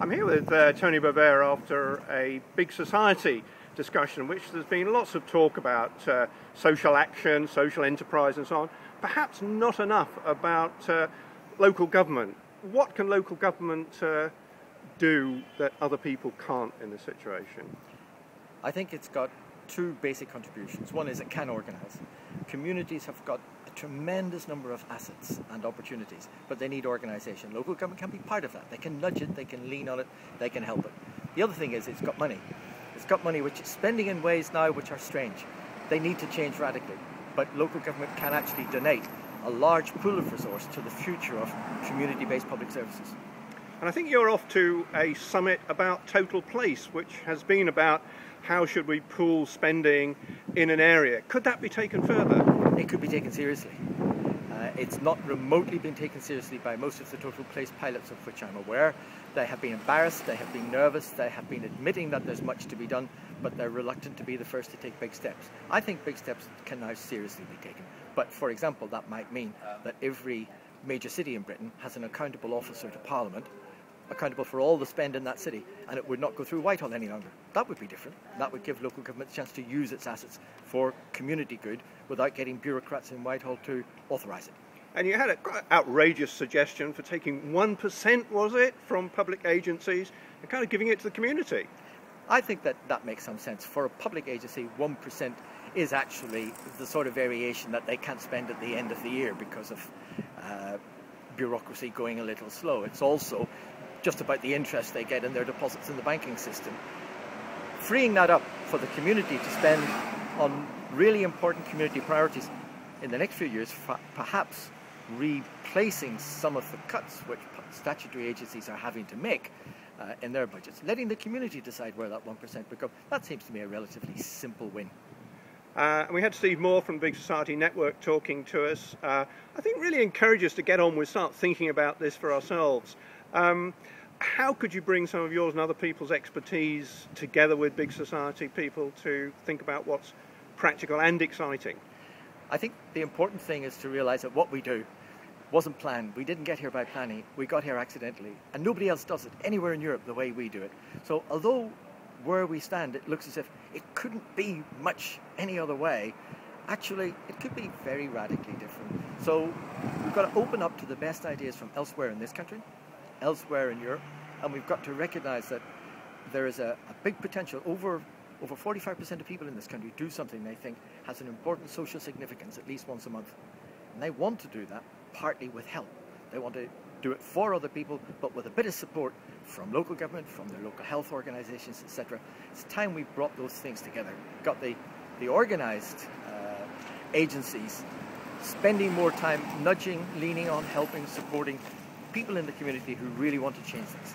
I'm here with Tony Bovaird after a big society discussion in which there's been lots of talk about social action, social enterprise and so on. Perhaps not enough about local government. What can local government do that other people can't in this situation? I think it's got two basic contributions. One is it can organise. Communities have got a tremendous number of assets and opportunities, but they need organisation. Local government can be part of that. They can nudge it, they can lean on it, they can help it. The other thing is it's got money. It's got money which it's spending in ways now which are strange. They need to change radically, but local government can actually donate a large pool of resource to the future of community-based public services. And I think you're off to a summit about total place, which has been about how should we pool spending in an area. Could that be taken further? It could be taken seriously. It's not remotely been taken seriously by most of the total place pilots of which I'm aware. They have been embarrassed, they have been nervous, they have been admitting that there's much to be done, but they're reluctant to be the first to take big steps. I think big steps can now seriously be taken. But for example, that might mean that every major city in Britain has an accountable officer to Parliament, accountable for all the spend in that city, and it would not go through Whitehall any longer. That would be different. That would give local government a chance to use its assets for community good without getting bureaucrats in Whitehall to authorise it. And you had a quite outrageous suggestion for taking 1%, was it, from public agencies and kind of giving it to the community. I think that that makes some sense. For a public agency, 1% is actually the sort of variation that they can't spend at the end of the year because of bureaucracy going a little slow. It's also just about the interest they get in their deposits in the banking system. Freeing that up for the community to spend on really important community priorities in the next few years, perhaps replacing some of the cuts which statutory agencies are having to make in their budgets, letting the community decide where that 1% would go, that seems to me a relatively simple win. And we had Steve Moore from Big Society Network talking to us. I think really encouraged us to get on with start thinking about this for ourselves. How could you bring some of yours and other people's expertise together with Big Society people to think about what's practical and exciting? I think the important thing is to realise that what we do wasn't planned. We didn't get here by planning. We got here accidentally. And nobody else does it anywhere in Europe the way we do it. So although where we stand, it looks as if it couldn't be much any other way, actually, it could be very radically different. So we've got to open up to the best ideas from elsewhere in this country, elsewhere in Europe, and we've got to recognise that there is a big potential. Over 45% of people in this country do something they think has an important social significance at least once a month. And they want to do that partly with help. They want to do it for other people, but with a bit of support from local government, from their local health organisations, etc. It's time we brought those things together. Got the organised agencies spending more time nudging, leaning on, helping, supporting people in the community who really want to change things.